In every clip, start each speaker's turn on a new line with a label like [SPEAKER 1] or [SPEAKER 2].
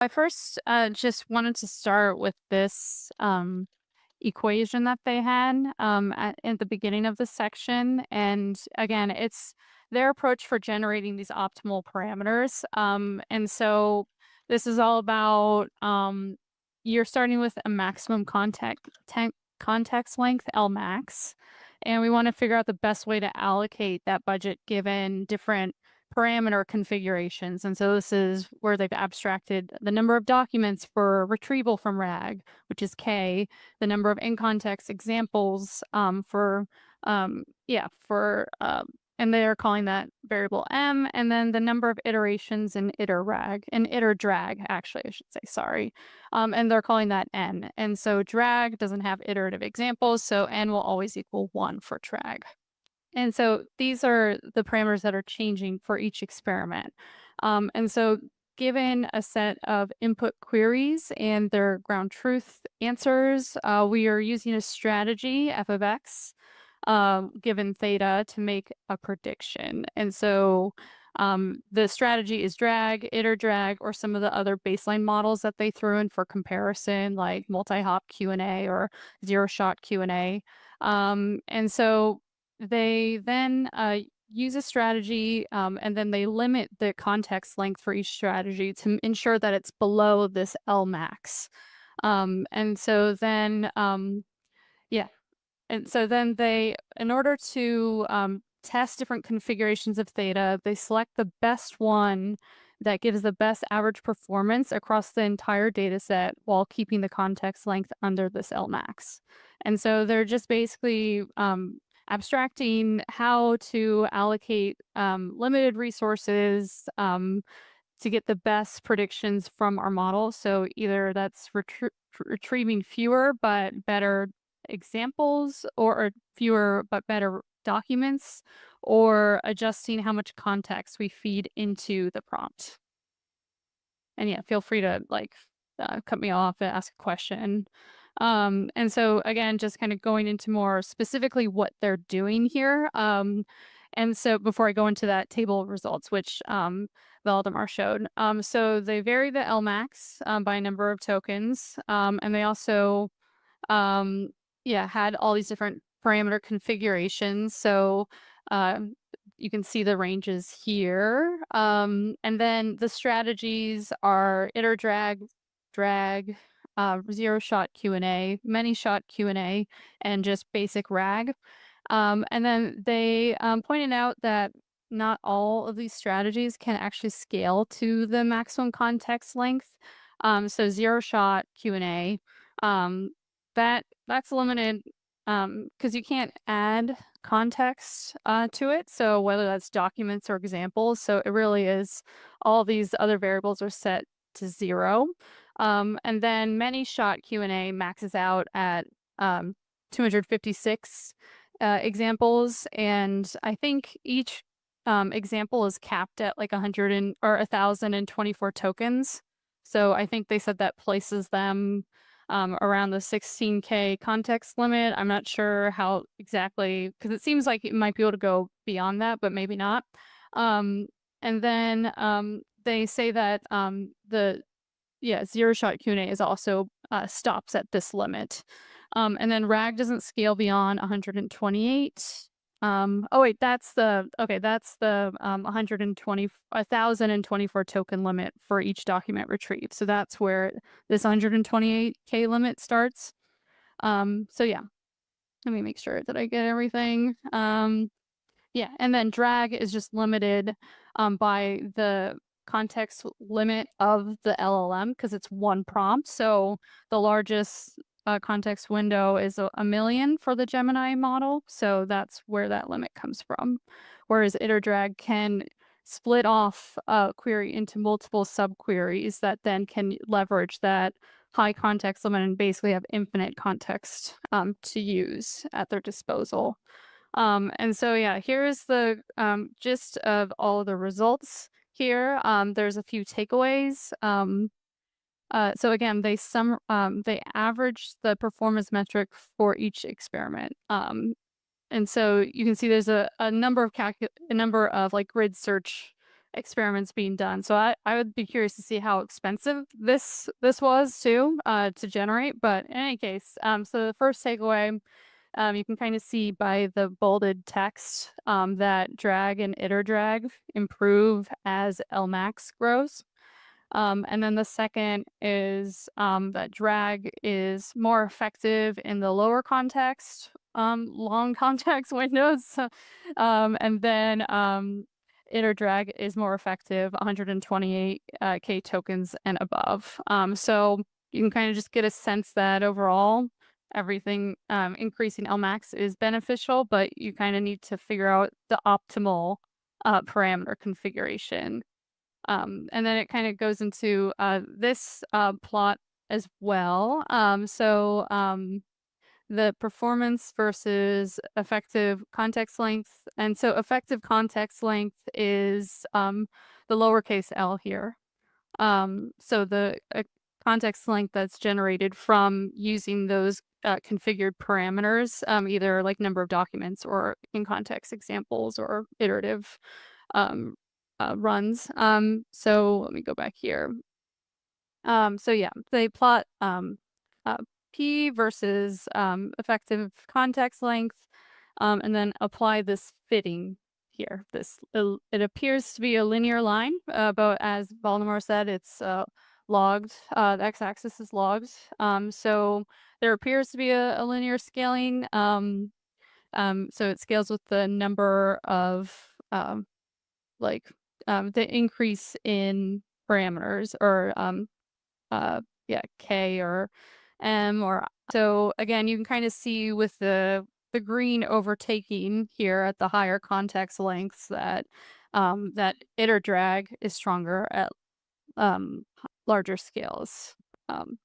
[SPEAKER 1] I first just wanted to start with this equation that they had at the beginning of the section. And again, it's their approach for generating these optimal parameters. And so this is all about you're starting with a maximum context length, L max. And we want to figure out the best way to allocate that budget given different parameter configurations. And so this is where they've abstracted the number of documents for retrieval from RAG, which is K, the number of in context examples and they're calling that variable M, and then the number of iterations in iter rag and iter drag, actually, I should say, sorry. And they're calling that N. And so drag doesn't have iterative examples, so N will always equal 1 for drag. And so these are the parameters that are changing for each experiment. And so given a set of input queries and their ground truth answers, we are using a strategy, f of x, given theta to make a prediction. And so the strategy is drag, iter drag, or some of the other baseline models that they threw in for comparison, like multi-hop Q&A or zero-shot Q&A. And so they then use a strategy and then they limit the context length for each strategy to ensure that it's below this L max. And so then, yeah, and so then they, in order to test different configurations of theta, they select the best one that gives the best average performance across the entire data set while keeping the context length under this Lmax. And so they're just basically abstracting how to allocate limited resources to get the best predictions from our model. So either that's retrieving fewer but better examples or fewer but better documents, or adjusting how much context we feed into the prompt. And yeah, feel free to cut me off and ask a question. And so again, just kind of going into more specifically what they're doing here. And so before I go into that table of results, which Valdemar showed, so they vary the Lmax by a number of tokens, and they also had all these different parameter configurations. So you can see the ranges here. And then the strategies are iter drag, zero shot Q&A, many shot Q&A, and just basic RAG. And then they pointed out that not all of these strategies can actually scale to the maximum context length. So zero shot Q&A, that's limited because you can't add context to it. So whether that's documents or examples, so it really is all these other variables are set to 0. And then many shot Q&A maxes out at 256 examples, and I think each example is capped at like 1,024 tokens. So I think they said that places them around the 16K context limit. I'm not sure how exactly, because it seems like it might be able to go beyond that, but maybe not. And then they say that the zero shot Q&A is also stops at this limit. And then RAG doesn't scale beyond 128. Oh wait, that's the 1,024 token limit for each document retrieved. So that's where this 128K limit starts. So yeah, let me make sure that I get everything. Yeah, and then drag is just limited by the context limit of the LLM because it's one prompt. So the largest context window is a million for the Gemini model. So that's where that limit comes from. Whereas iter drag can split off a query into multiple subqueries that then can leverage that high context limit and basically have infinite context to use at their disposal. And so, yeah, here's the gist of all of the results here. There's a few takeaways. So again, they averaged the performance metric for each experiment. And so you can see there's a number of like grid search experiments being done. So I would be curious to see how expensive this was too, to generate. But in any case, so the first takeaway, you can kind of see by the bolded text, that drag and iter drag improve as Lmax grows. And then the second is, that drag is more effective in the lower context, long context windows. And then iter drag is more effective 128 K tokens and above. So you can kind of just get a sense that overall everything, increasing Lmax is beneficial, but you kind of need to figure out the optimal parameter configuration. And then it kind of goes into this plot as well. The performance versus effective context length. And so effective context length is the lowercase l here. So the context length that's generated from using those configured parameters, either like number of documents or in context examples or iterative um, runs. So let me go back here. So yeah, they plot uh, P versus effective context length, and then apply this fitting here. It appears to be a linear line, but as Baltimore said, it's logged. The x-axis is logged. So there appears to be a linear scaling. So it scales with the number of like the increase in parameters or yeah, K or M or so again, you can kind of see with the green overtaking here at the higher context lengths that that iter drag is stronger at larger scales. Um,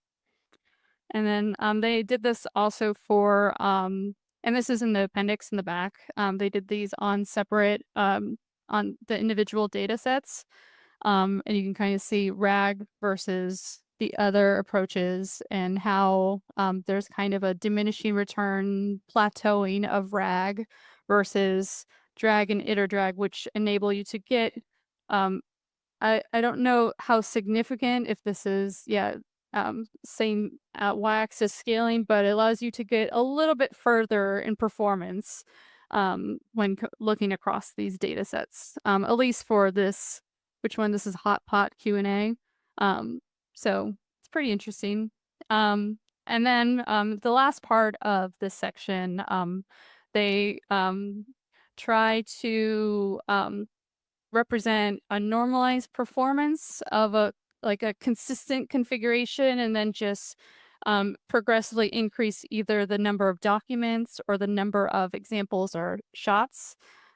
[SPEAKER 1] and then they did this also for and this is in the appendix in the back. They did these on separate on the individual data sets. And you can kind of see RAG versus the other approaches and how there's kind of a diminishing return plateauing of RAG versus drag and iter drag, which enable you to get um, I don't know how significant if this is, yeah, same y-axis scaling, but it allows you to get a little bit further in performance when looking across these data sets, at least for this, which one this is hot pot Q&A. So it's pretty interesting. And then the last part of this section, they try to represent a normalized performance of a consistent configuration and then just progressively increase either the number of documents or the number of examples or shots.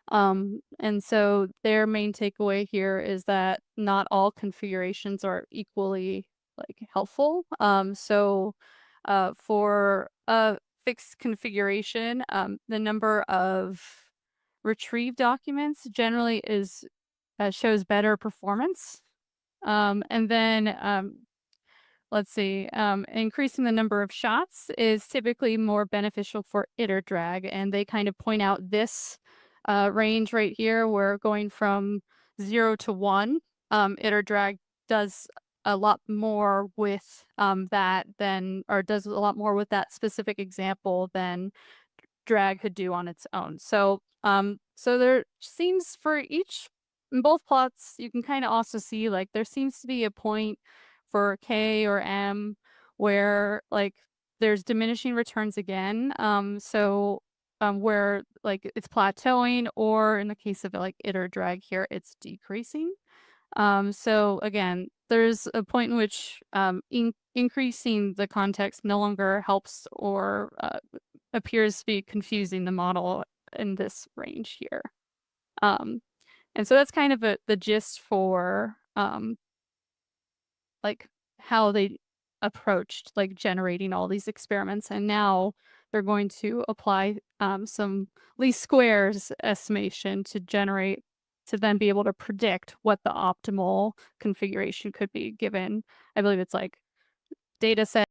[SPEAKER 1] And so their main takeaway here is that not all configurations are equally helpful. For a fixed configuration, the number of retrieved documents generally is shows better performance. And then let's see, increasing the number of shots is typically more beneficial for iter drag, and they kind of point out this range right here where going from 0 to 1, iter drag does a lot more with that than, or does a lot more with that specific example than drag could do on its own. So there seems for each in both plots, you can kind of also see there seems to be a point for K or M where there's diminishing returns again. Where it's plateauing, or in the case of iter drag here, it's decreasing. So again, there's a point in which increasing the context no longer helps or appears to be confusing the model in this range here. And so that's kind of the gist for how they approached generating all these experiments. And now they're going to apply some least squares estimation to then be able to predict what the optimal configuration could be given. I believe it's data set